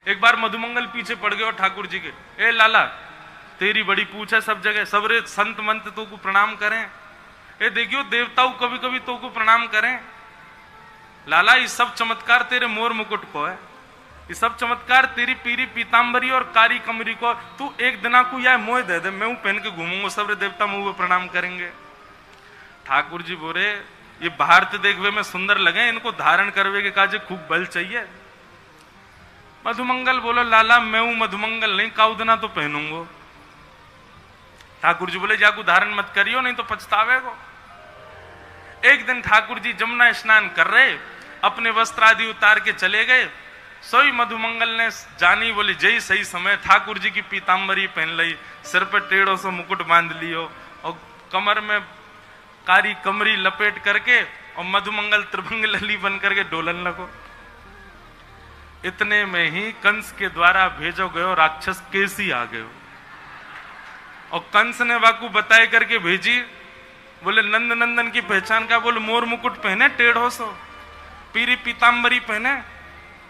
एक बार मधुमंगल पीछे पड़ गए और ठाकुर जी के, ए लाला तेरी बड़ी पूछ है सब जगह, सबरे संत मंत तो को प्रणाम करें, ए देखियो देवताओं कभी कभी तो को प्रणाम करें। लाला ये सब चमत्कार तेरे मोर मुकुट को है, ये सब चमत्कार तेरी पीरी पीतांबरी और कारी कमरी को, तू एक दिना को यह मोह दे दे, मैं पहन के घूमूंगा, सब देवता मुंह पे प्रणाम करेंगे। ठाकुर जी बोले ये बाहर तो देखवे में सुंदर लगे, इनको धारण करवे के काजे खूब बल चाहिए। मधुमंगल बोलो लाला मैं हूं मधुमंगल नहीं, काउदना तो पहनूंगो। ठाकुर जी बोले जाकू धारण मत करियो नहीं तो पछतावेगो। एक दिन ठाकुर जी जमुना स्नान कर रहे, अपने वस्त्र आदि उतार के चले गए, सोई मधुमंगल ने जानी बोली जय सही समय ठाकुर जी की पीतांबरी पहन ली, सिर पर टेढ़ों से मुकुट बांध लियो और कमर में कारी कमरी लपेट करके और मधुमंगल त्रिभंग लली बन करके डोलन लगो। इतने में ही कंस के द्वारा भेजो गयो राक्षस केसी आ गयो और कंस ने वाकू बताए करके भेजी, बोले नंद नंदन की पहचान का, बोले मोर मुकुट पहने टेढ़ो सो, पीरी पीतांबरी पहने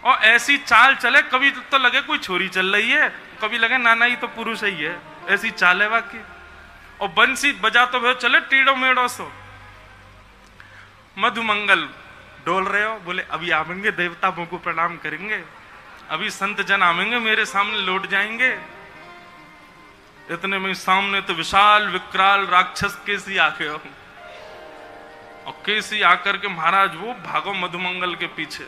और ऐसी चाल चले, कभी तो लगे कोई छोरी चल रही है, कभी लगे नाना ही तो पुरुष ही है, ऐसी चाल है वाकई। और बंसी बजा तो चले टेढ़ो मेढ़ो सो। मधुमंगल डोल रहे हो, बोले अभी आवेंगे देवता मुझको प्रणाम करेंगे, अभी संत जन आवेंगे मेरे सामने लौट जाएंगे। इतने में सामने तो विशाल विकराल राक्षस केसी आ गए और केसी आकर के महाराज वो भागो मधुमंगल के पीछे।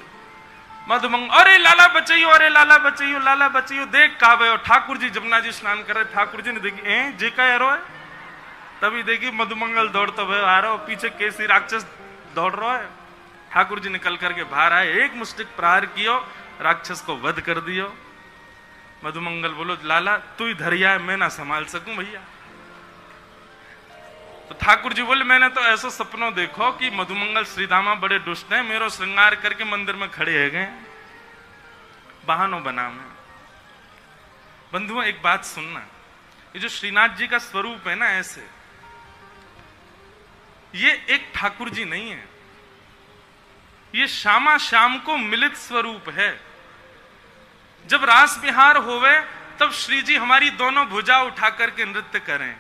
मधुमंगल अरे लाला बचाइयो, अरे लाला बचाइयो, लाला बचाइयो, देख का गए। ठाकुर जी जमुना जी स्नान कर रहे, ठाकुर जी ने देखी जे का एरो है, तभी देखी मधुमंगल दौड़ता हुए आ रहा हो, पीछे केसी राक्षस दौड़ रहा है। ठाकुर जी निकल करके बाहर आए, एक मुष्टिक प्रहार कियो, राक्षस को वध कर दियो। मधुमंगल बोलो लाला तू ही धरिया है, मैं ना संभाल सकूं भैया। तो ठाकुर जी बोले मैंने तो ऐसा सपनों देखो कि मधुमंगल श्रीधामा बड़े दुष्ट हैं, मेरो श्रृंगार करके मंदिर में खड़े है गए बहानों बना में। बंधुओं एक बात सुनना, ये जो श्रीनाथ जी का स्वरूप है ना, ऐसे ये एक ठाकुर जी नहीं है, ये श्यामा श्याम को मिलित स्वरूप है। जब रास विहार होवे तब श्री जी हमारी दोनों भुजा उठा करके नृत्य करें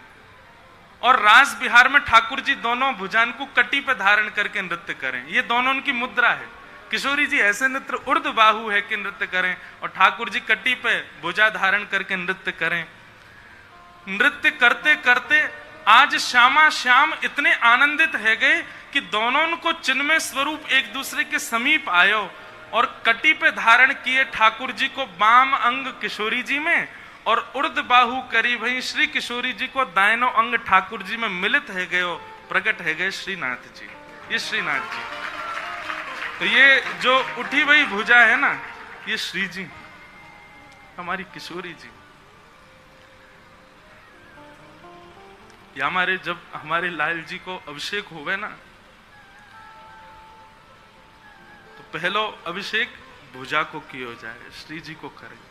और रास विहार में ठाकुर जी दोनों भुजान को कटी पे धारण करके नृत्य करें, ये दोनों उनकी मुद्रा है। किशोरी जी ऐसे नृत्य उर्ध बाहु है कि नृत्य करें और ठाकुर जी कटी पे भुजा धारण करके नृत्य करें। नृत्य करते करते आज श्यामा श्याम इतने आनंदित है गए कि दोनों को चिन्मय स्वरूप एक दूसरे के समीप आयो और कटी पे धारण किए ठाकुर जी को बाम अंग किशोरी जी में और उर्द बाहु करी भई श्री किशोरी जी को दायनो अंग ठाकुर जी में मिलित है गयो, प्रकट है गए श्रीनाथ जी। ये श्रीनाथ जी, तो ये जो उठी हुई भुजा है ना, ये श्री जी हमारी किशोरी जी। या हमारे जब हमारे लाल जी को अभिषेक होवे ना, तो पहलो अभिषेक भुजा को किया जाए, श्री जी को करे।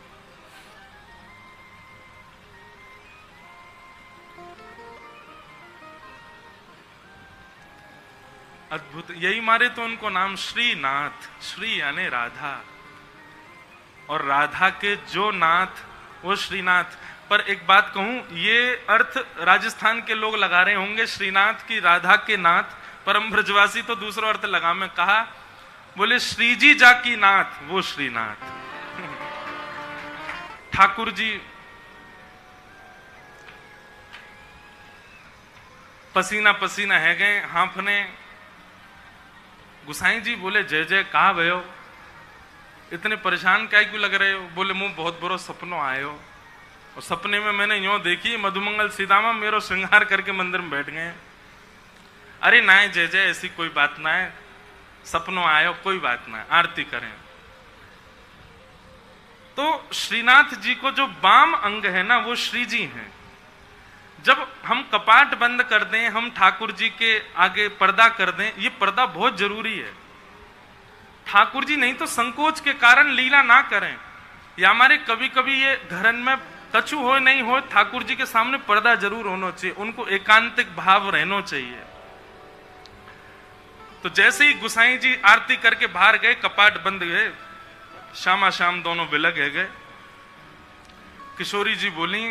अद्भुत, यही मारे तो उनको नाम श्रीनाथ, श्री यानी राधा और राधा के जो नाथ वो श्रीनाथ। पर एक बात कहूं, ये अर्थ राजस्थान के लोग लगा रहे होंगे श्रीनाथ की राधा के नाथ, परम ब्रजवासी तो दूसरा अर्थ लगा में कहा, बोले श्री जी जाकी नाथ वो श्रीनाथ। ठाकुर जी पसीना पसीना है गए, हांफने। गुसाई जी बोले जय जय कहा भयो, इतने परेशान क्या क्यों लग रहे हो? बोले मुंह बहुत बुरा सपनों आयो और सपने में मैंने यूं देखी मधुमंगल सीधामा मेरो श्रृंगार करके मंदिर में बैठ गए। अरे ना जय जय ऐसी कोई बात ना है, सपनों आयो कोई बात ना है, आरती करें। तो श्रीनाथ जी को जो वाम अंग है ना वो श्री जी हैं। जब हम कपाट बंद कर दें, हम ठाकुर जी के आगे पर्दा कर दें, ये पर्दा बहुत जरूरी है। ठाकुर जी नहीं तो संकोच के कारण लीला ना करें, या हमारे कभी कभी ये घरन में कछु हो नहीं हो, ठाकुर जी के सामने पर्दा जरूर होना चाहिए, उनको एकांतिक भाव रहना चाहिए। तो जैसे ही गुसाई जी आरती करके बाहर गए, कपाट बंद गए, श्यामा श्याम दोनों बिलग है गए किशोरी जी बोली,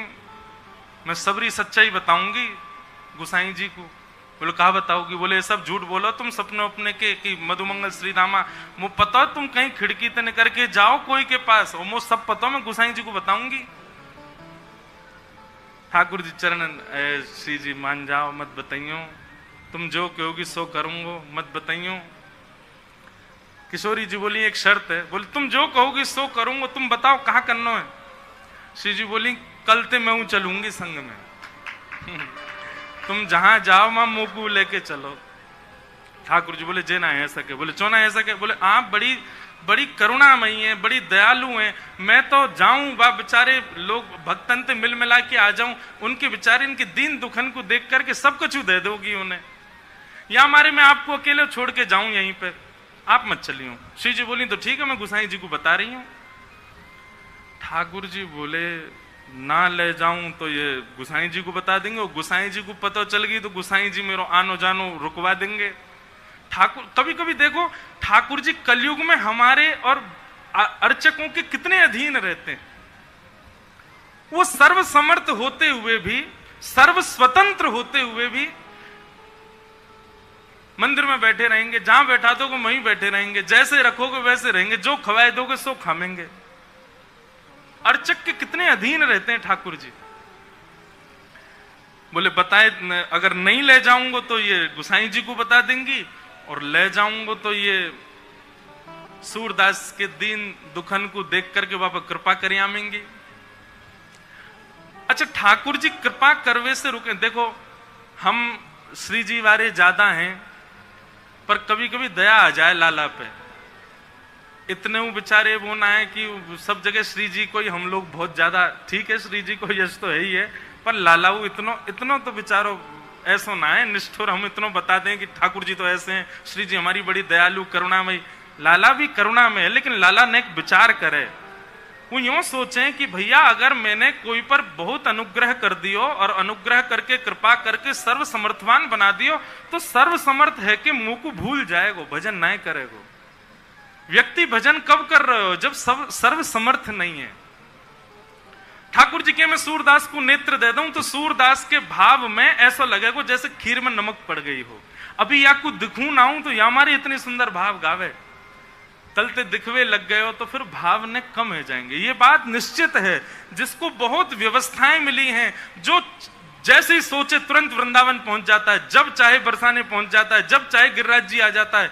मैं सबरी सच्चाई बताऊंगी गुसाई जी को। बोले कहा बताओगी? बोले सब झूठ बोलो तुम सपने अपने के कि मधुमंगल श्री रामा, मुझे पता तुम कहीं खिड़की तने करके जाओ कोई के पास, और मुझे सब पता, मैं गुसाई जी को बताऊंगी। ठाकुर जी चरण, श्री जी मान जाओ, मत बताइयो, तुम जो कहोगी सो करूंगो, मत बताइयो। किशोरी जी बोली एक शर्त है। बोले तुम जो कहोगी सो करूंगा, तुम बताओ कहाँ करना है? श्री जी बोली कल ते मैं चलूंगी संग में तुम जहां जाओ मां मोकू लेके चलो। ठाकुर जी बोले जे ना है सके। बोले चो ना है सके? बोले आप बड़ी बड़ी करुणामयी है, बड़ी दयालु हैं, मैं तो जाऊं बा बेचारे लोग भक्तन ते मिल मिला के आ जाऊं, उनके बेचारे इनके दीन दुखन को देख करके सब कुछ दे दोगी उन्हें, या हमारे मैं आपको अकेले छोड़ के जाऊं यहीं पर, आप मत चलियो। श्री जी बोली तो ठीक है, मैं गुसाई जी को बता रही हूं। ठाकुर जी बोले ना ले जाऊं तो ये गुसाई जी को बता देंगे, और गुसाई जी को पता चल गई तो गुसाई जी मेरो आनो जानो रुकवा देंगे। ठाकुर, कभी कभी देखो ठाकुर जी कलयुग में हमारे और अर्चकों के कितने अधीन रहते हैं। वो सर्व समर्थ होते हुए भी, सर्व स्वतंत्र होते हुए भी मंदिर में बैठे रहेंगे, जहां बैठा दोगे वहीं बैठे रहेंगे, जैसे रखोगे वैसे रहेंगे, जो खवाए दोगे सो खामेंगे। अर्चक के कितने अधीन रहते हैं ठाकुर जी। बोले बताए, अगर नहीं ले जाऊंगा तो ये गुसाई जी को बता देंगी, और ले जाऊंगा तो ये सूरदास के दीन दुखन को देख करके वापस कृपा कर आमेंगी। अच्छा, ठाकुर जी कृपा करवे से रुके। देखो हम श्री जी वाले ज्यादा हैं, पर कभी कभी दया आ जाए लाला पे। इतने वो बेचारे वो ना है कि सब जगह श्री जी को ही हम लोग बहुत ज्यादा, ठीक है श्री जी को यश तो है ही है, पर लाला वो इतनो तो बेचारो ऐसा ना है निष्ठुर हम इतनो बता दें कि ठाकुर जी तो ऐसे हैं, श्री जी हमारी बड़ी दयालु करुणामयी। लाला भी करुणा में है, लेकिन लाला ने एक विचार करे, वो यूं सोचे कि भैया अगर मैंने कोई पर बहुत अनुग्रह कर दियो और अनुग्रह करके कृपा करके सर्व समर्थवान बना दियो, तो सर्व समर्थ है कि मुंह को भूल जाएगो, भजन नहीं करेगो। व्यक्ति भजन कब कर रहे हो? जब सर्व समर्थ नहीं है। ठाकुर जी के मैं सूरदास को नेत्र दे दूं तो सूरदास के भाव में ऐसा लगेगा जैसे खीर में नमक पड़ गई हो। अभी या को दिखूं ना हूं तो या हमारे इतने सुंदर भाव गावे, तलते दिखवे लग गए हो तो फिर भाव ने कम हो जाएंगे। ये बात निश्चित है। जिसको बहुत व्यवस्थाएं मिली हैं, जो जैसे ही सोचे तुरंत वृंदावन पहुंच जाता है, जब चाहे बरसाने पहुंच जाता है, जब चाहे गिरिराज जी आ जाता है,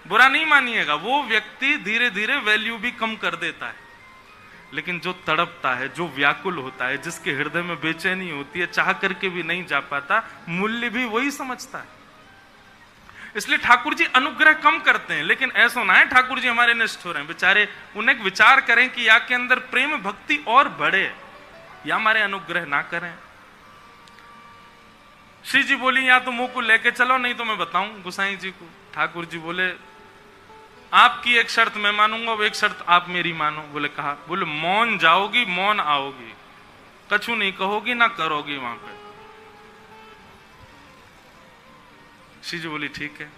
बुरा नहीं मानिएगा, वो व्यक्ति धीरे धीरे वैल्यू भी कम कर देता है। लेकिन जो तड़पता है, जो व्याकुल होता है, जिसके हृदय में बेचैनी होती है, चाह करके भी नहीं जा पाता, मूल्य भी वही समझता है। इसलिए ठाकुर जी अनुग्रह कम करते हैं, लेकिन ऐसा ना है ठाकुर जी हमारे निष्ठुर हैं बेचारे। उन्हें विचार करें कि या के अंदर प्रेम भक्ति और बढ़े, या हमारे अनुग्रह ना करें। श्री जी बोली या तो मुंह को लेके चलो, नहीं तो मैं बताऊं गुसाई जी को। ठाकुर जी बोले आपकी एक शर्त मैं मानूंगा, वो एक शर्त आप मेरी मानो। बोले कहा? बोले मौन जाओगी, मौन आओगी, कछु नहीं कहोगी ना करोगी वहां पे। श्री जी बोली ठीक है,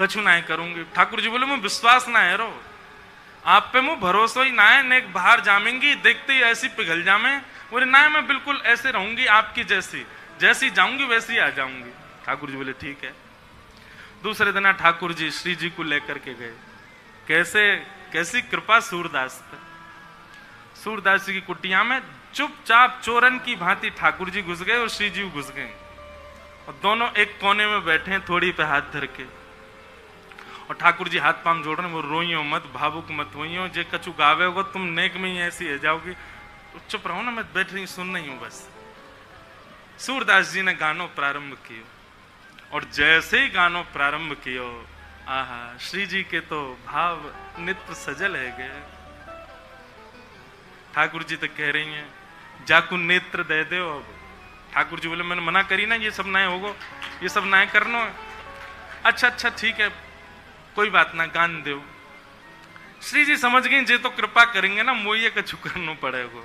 कछु ना करूंगी। ठाकुर जी बोले मैं विश्वास ना है रो, आप पे मुझे भरोसा ही ना है, नेक बाहर जामेंगी देखते ही ऐसी पिघल जामे। बोले ना मैं बिल्कुल ऐसे रहूंगी आपकी जैसी, जैसी जाऊंगी वैसी आ जाऊंगी। ठाकुर जी बोले ठीक है। दूसरे दिन ठाकुर जी श्री जी को लेकर के गए। कैसी कृपा सूरदास पे। सूरदास जी की कुटिया में चुपचाप चोरन की भांति ठाकुर जी घुस गए और श्री जी घुस गए, और दोनों एक कोने में बैठे थोड़ी पे हाथ धर के, और ठाकुर जी हाथ पांव जोड़ रहे। वो रोइयो मत, भावुक मत होइयो, जे कछु गावे होगा तुम नेक में ही ऐसी है जाओगी, तो चुप रहो ना, मैं बैठ रही सुन रही हूं बस। सूरदास जी ने गानो प्रारंभ किया, और जैसे ही गानो प्रारंभ कियो, आहा, श्री जी के तो भाव नित्य सजल है गए। ठाकुर जी तो कह रही हैं जाकू नेत्र दे दे। अब ठाकुर जी बोले मैंने मना करी ना, ये सब ना होगो, ये सब ना करनो। अच्छा अच्छा ठीक है, कोई बात ना, गान दो। श्री जी समझ गई जे तो कृपा करेंगे ना, मोये कछु करना पड़ेगा।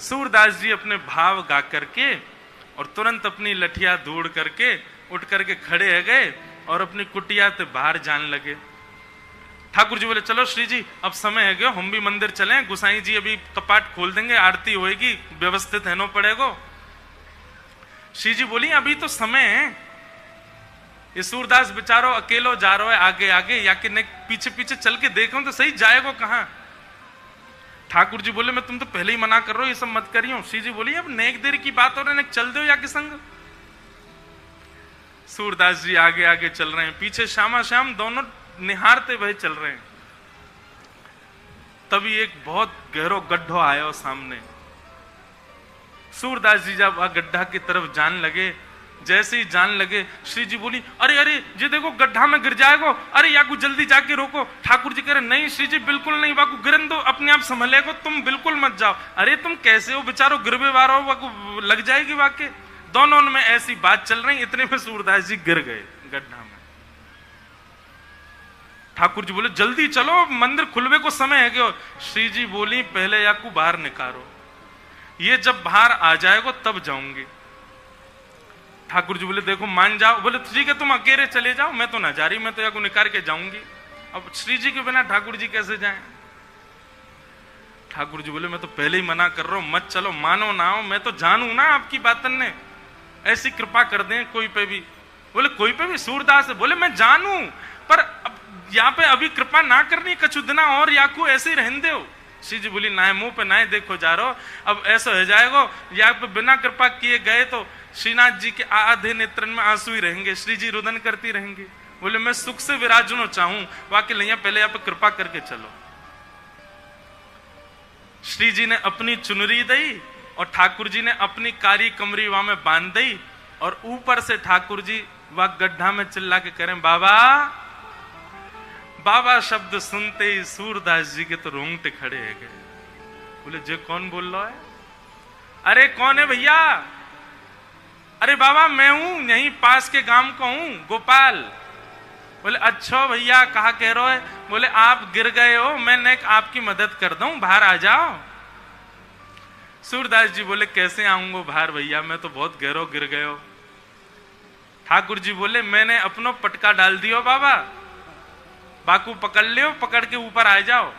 सूरदास जी अपने भाव गा करके और तुरंत अपनी लठिया दौड़ करके उठ करके खड़े हो गए और अपनी कुटिया से बाहर जाने लगे। ठाकुर जी बोले चलो श्री जी अब समय है गयो, हम भी मंदिर चलें, गुसाई जी अभी कपाट खोल देंगे, आरती होएगी, व्यवस्थित रहना पड़ेगा। श्री जी बोली अभी तो समय है, ये सूरदास बेचारो अकेलो जा रहा है आगे आगे, या कि पीछे पीछे चल के देखो तो सही जाएगा कहां। ठाकुर जी बोले मैं तुम तो पहले ही मना कर रहा हूं, ये सब मत करियो। श्री जी बोली अब नेक देर की बात हो रही है, चल दो या कि संग। सूरदास जी आगे आगे चल रहे हैं, पीछे श्यामा श्याम दोनों निहारते हुए चल रहे हैं। तभी एक बहुत गहरो गड्ढो आया सामने। सूरदास जी जब गड्ढा की तरफ जान लगे, जैसे ही जान लगे श्री जी बोली अरे अरे जी देखो गड्ढा में गिर जाएगो, अरे याकू जल्दी जाके रोको। ठाकुर जी कह रहे नहीं श्री जी बिल्कुल नहीं, वाकू गिरन दो, अपने आप संभलेगो, तुम बिल्कुल मत जाओ। अरे तुम कैसे हो बेचारो, गिरवे वारो वाकू लग जाएगी वाके। दोनों में ऐसी बात चल रही, इतने में सूरदास जी गिर गए गड्ढा में। ठाकुर जी बोले जल्दी चलो मंदिर खुलवे को समय है क्यों। श्री जी बोली पहले याकू बाहर निकालो, ये जब बाहर आ जाएगा तब जाऊंगी। ठाकुर जी बोले देखो मान जाओ। बोले ठीक है तुम अकेले चले जाओ, मैं तो ना जा रही, मैं तो याकू निकाल के जाऊंगी। अब श्री जी के बिना ठाकुर जी कैसे जाएं। ठाकुर जी बोले मैं तो पहले ही मना कर रहा हूं, मत चलो, मानो ना हो, मैं तो जानू ना आपकी बातन ने, ऐसी कृपा कर दें कोई पे भी। बोले कोई पे भी। सूरदास बोले मैं जानू, पर अब यहाँ पे अभी कृपा ना करनी, कछु दिना और याकू ऐसे ही रहने दो। श्री जी बोली ना मुंह पे ना देखो जा रहो, अब ऐसा हो जाएगा या पे बिना कृपा किए गए तो श्रीनाथ जी के आधे नेत्रन में आंसू ही रहेंगे, श्री जी रुदन करती रहेंगे। बोले मैं सुख से विराजनो चाहूं, वाकई लिया पहले यहाँ पे कृपा करके चलो। श्री जी ने अपनी चुनरी दी और ठाकुर जी ने अपनी कारी कमरी वहां में बांध दी, और ऊपर से ठाकुर जी वह गड्ढा में चिल्ला के करें बाबा बाबा शब्द सुनते ही सूरदास जी के तो रोंगटे खड़े है गए। बोले जे कौन बोल रहा है। अरे कौन है भैया। अरे बाबा मैं हूं, यहीं पास के गांव का हूं, गोपाल। बोले अच्छा भैया कहा कह रहे हो। बोले आप गिर गए हो, मैं आपकी मदद कर दूं, बाहर आ जाओ। सूरदास जी बोले कैसे आऊंगा बाहर भैया, मैं तो बहुत गहरो गिर गए हो। ठाकुर जी बोले मैंने अपनो पटका डाल दियो बाबा, बाकू पकड़ लियो, पकड़ के ऊपर आ जाओ।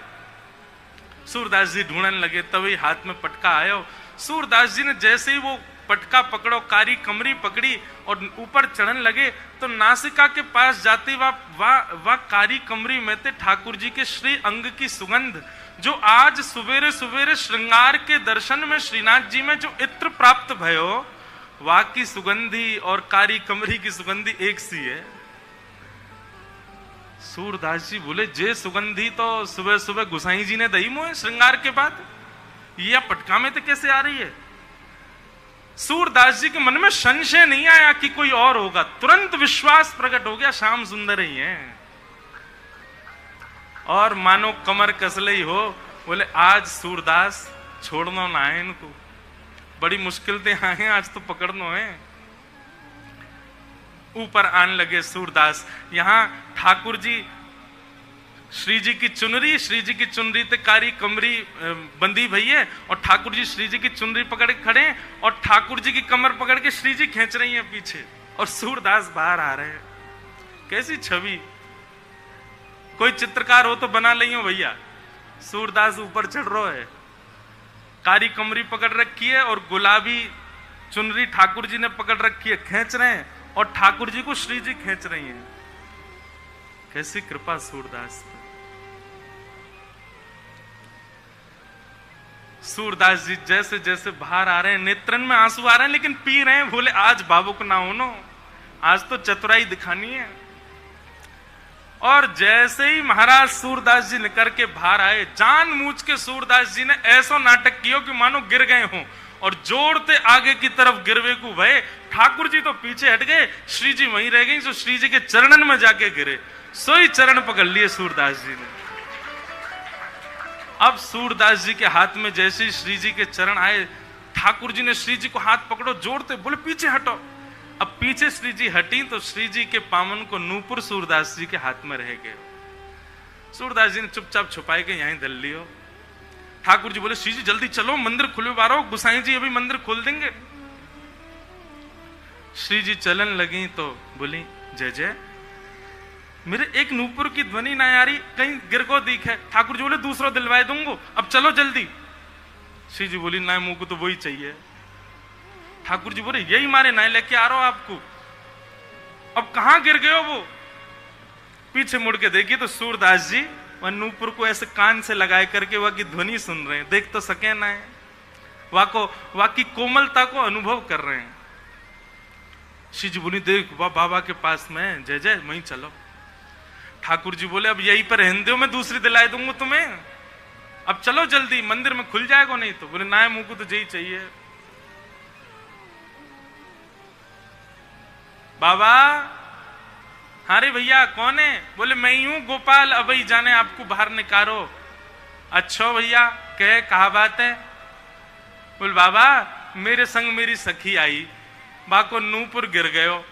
सूरदास जी ढूंढने लगे, तभी हाथ में पटका आयो। सूरदास जी ने जैसे ही वो पटका पकड़ो, कारी कमरी पकड़ी और ऊपर चढ़ने लगे, तो नासिका के पास जाते वह कारी कमरी में थे ठाकुर जी के श्री अंग की सुगंध, जो आज सुवेरे सुवेरे श्रृंगार के दर्शन में श्रीनाथ जी में जो इत्र प्राप्त भयो, वह की सुगंधी और कारी कमरी की सुगंधी एक सी है। सूरदास जी बोले जे सुगंधी तो सुबह सुबह गुसाई जी ने दही मोए श्रृंगार के बाद, यह पटका में तो कैसे आ रही है। सूरदास जी के मन में संशय नहीं आया कि कोई और होगा, तुरंत विश्वास प्रकट हो गया श्याम सुंदर ही है। और मानो कमर कसले ही हो। बोले आज सूरदास छोड़ना ना है इनको, बड़ी मुश्किल से आए हैं, आज तो पकड़ना है। ऊपर आने लगे सूरदास। यहां ठाकुर जी श्री जी की चुनरी, श्री जी की चुनरी ते कारी कमरी बंदी भई है, और ठाकुर जी श्री जी की चुनरी पकड़ के खड़े हैं, और ठाकुर जी की कमर पकड़ के श्री जी खींच रही हैं पीछे, और सूरदास बाहर आ रहे हैं। कैसी छवि, कोई चित्रकार हो तो बना लियो भैया। सूरदास ऊपर चढ़ रहा है, कारी कमरी पकड़ रखी है और गुलाबी चुनरी ठाकुर जी ने पकड़ रखी है, खींच रहे हैं, और ठाकुर जी को श्री जी खींच रही हैं। कैसी कृपा सूरदास। सूरदास जी जैसे जैसे बाहर आ रहे हैं, नेत्रन में आंसू आ रहे हैं, लेकिन पी रहे हैं। बोले आज भावुक ना होनो, आज तो चतुराई दिखानी है। और जैसे ही महाराज सूरदास जी निकल के बाहर आए, जानबूझ के सूरदास जी ने ऐसा नाटक किया कि मानो गिर गए हों, और जोड़ते आगे की तरफ गिरवे को भय। ठाकुर जी तो पीछे हट गए, श्री जी वहीं रह गई, जो श्री जी के चरणन में जाके गिरे, सोई चरण पकड़ लिए सूरदास जी ने। अब सूरदास जी के हाथ में जैसे श्री जी के चरण आए, ठाकुर जी ने श्री जी को हाथ पकड़ो, जोड़ते बोले पीछे हटो। अब पीछे श्री जी हटी तो श्री जी के पामन को नूपुर सूरदास जी के हाथ में रह गए। सूरदास जी ने चुपचाप छुपाए के यहीं धल लियो। ठाकुर जी बोले श्री जी जल्दी चलो, मंदिर खुले बारो, गुसाई जी अभी मंदिर खोल देंगे। श्री जी चलन लगी तो बोली जय जय। मेरे एक नूपुर की ध्वनि ना आ रही, कहीं गिर को दिख है। ठाकुर जी बोले दूसरा दिलवाए दूंगो, अब चलो जल्दी। श्री जी बोली ना, मुंह को तो वही चाहिए। ठाकुर जी बोले यही मारे ना लेके आ रहा हूं आपको। अब कहां गिर गए हो वो? पीछे मुड़ के देखिए तो सूरदास जी वह नूपुर को ऐसे कान से लगाए करके वह की ध्वनि सुन रहे हैं, देख तो सके ना है, वह की कोमलता को अनुभव कर रहे हैं। श्री जी बोली देख वह बाबा के पास में, जय जय वहीं चलो। ठाकुर जी बोले अब यहीं पर रहने दो, मैं दूसरी दिलाई दूंगा तुम्हें, अब चलो जल्दी, मंदिर में खुल जाएगा नहीं तो। बोले ना, मुंह को तो यही चाहिए। बाबा, हाँ रे भैया कौन है? बोले मैं ही हूं गोपाल, अब ही जाने आपको बाहर निकालो। अच्छा भैया कहा बात है? बोले बाबा मेरे संग मेरी सखी आई, बाको नूपुर गिर गयो,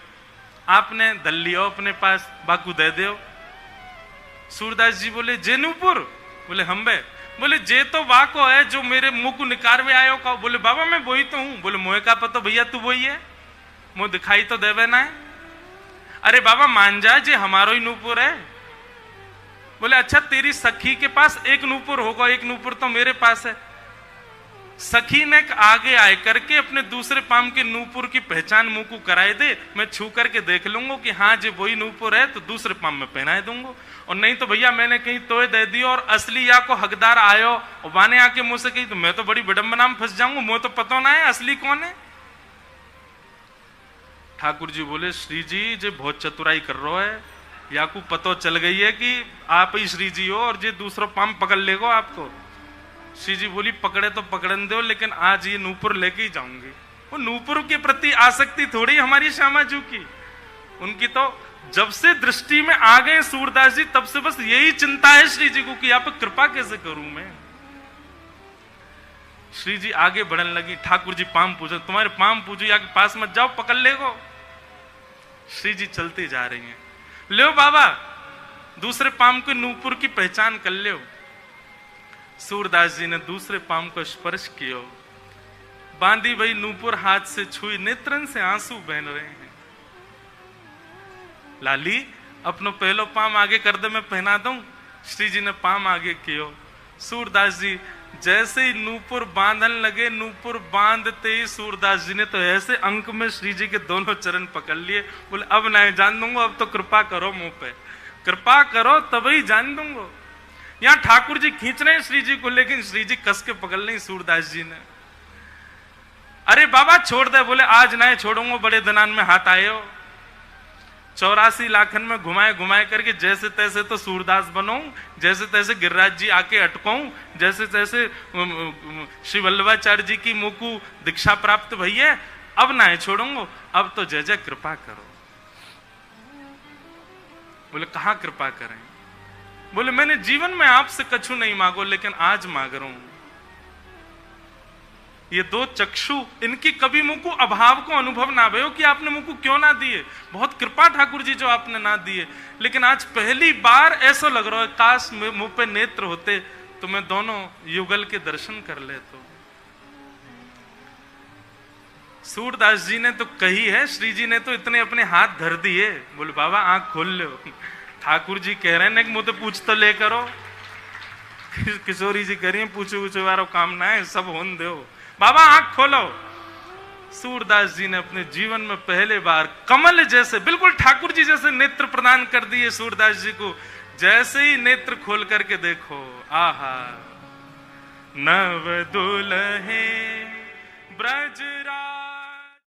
आपने दल लियो अपने पास, बाकू दे दो। सूरदास जी बोले जे नूपुर? बोले हम बे। बोले जे तो वाको है जो मेरे मुंह को निकारवे आयो का। बोले बाबा मैं वही तो हूं। बोले मोहे का पता भैया तू वही है, मुंह दिखाई तो देवे ना है। अरे बाबा मान जा जे हमारो ही नूपुर है। बोले अच्छा तेरी सखी के पास एक नूपुर होगा, एक नूपुर तो मेरे पास है। सखी ने आगे आए करके अपने दूसरे पाम के नूपुर की पहचान मुंह को कराए दे, मैं छू करके देख लूंगा कि हाँ जे वही नूपुर है तो दूसरे पाम में पहनाए दूंगा, और नहीं तो भैया मैंने कहीं तोय दे दी और असली या को हकदार आयो और बाने आके मुंह से कही तो मैं तो बड़ी विडंबना में फंस जाऊंगा, मुझे तो पता ना है असली कौन है। ठाकुर जी बोले श्री जी जे बहुत चतुराई कर रहा है, या को पतो चल गई है कि आप ही श्री जी हो और जे दूसरा पाम पकड़ लेगो आपको। श्री जी बोली पकड़े तो पकड़न दो, लेकिन आज ये नूपुर लेके ही जाऊंगी। वो नूपुर के प्रति आसक्ति थोड़ी हमारी श्यामा जी की, उनकी तो जब से दृष्टि में आ गए सूरदास जी तब से बस यही चिंता है श्री जी को कि आप कृपा कैसे करूं मैं। श्री जी आगे बढ़ने लगी, ठाकुर जी पाम पूछो, तुम्हारे पाम पूछो या के पास मत जाओ पकड़ लेगो। श्री जी चलती जा रही हैं, लो बाबा दूसरे पाम के नूपुर की पहचान कर लो। सूरदास जी ने दूसरे पाम को स्पर्श किया, बांधी वही नूपुर हाथ से छुई, नेत्रन से आंसू बहन रहे हैं। लाली अपनो पहलो पाम आगे कर दे मैं पहना दूं। श्री जी ने पाम आगे कियो। सूरदास जी जैसे ही नूपुर बांधन लगे, नूपुर बांधते ही सूरदास जी ने तो ऐसे अंक में श्री जी के दोनों चरण पकड़ लिए। बोले अब नहीं जान दूंगा, अब तो कृपा करो मुंह पे, कृपा करो तभी जान दूंगा। यहां ठाकुर जी खींच रहे हैं श्री जी को, लेकिन श्री जी कस के पकड़ लें सूरदास जी ने। अरे बाबा छोड़ दे। बोले आज नहीं छोड़ूंगा, बड़े दनान में हाथ आए हो। 84 लाखन में घुमाए घुमाए करके जैसे तैसे तो सूरदास बनो, जैसे तैसे गिरिराज जी आके अटकाऊं, जैसे तैसे श्री वल्लभाचार्य जी की मुंह को दीक्षा प्राप्त भई है, अब ना है छोड़ूंगा, अब तो जय जय कृपा करो। बोले कहां कृपा करें? बोले मैंने जीवन में आपसे कछु नहीं मांगो, लेकिन आज मांग रहा हूं। ये दो चक्षु, इनकी कभी मुंह को अभाव को अनुभव ना भयो कि आपने मुंह को क्यों ना दिए। बहुत कृपा ठाकुर जी जो आपने ना दिए, लेकिन आज पहली बार ऐसा लग रहा है काश मुंह पे नेत्र होते तो मैं दोनों युगल के दर्शन कर ले। तो सूरदास जी ने तो कही है, श्री जी ने तो इतने अपने हाथ धर दिए। बोले बाबा आंख खोल लो। ठाकुर जी कह रहे हैं कि मुझे पूछ तो ले करो। किशोरी जी कह रही है पूछे पूछे वारो काम ना है, सब होन दो। बाबा आंख खोलो। सूरदास जी ने अपने जीवन में पहले बार कमल जैसे, बिल्कुल ठाकुर जी जैसे नेत्र प्रदान कर दिए सूरदास जी को। जैसे ही नेत्र खोल करके देखो, आहा नव दुल्हे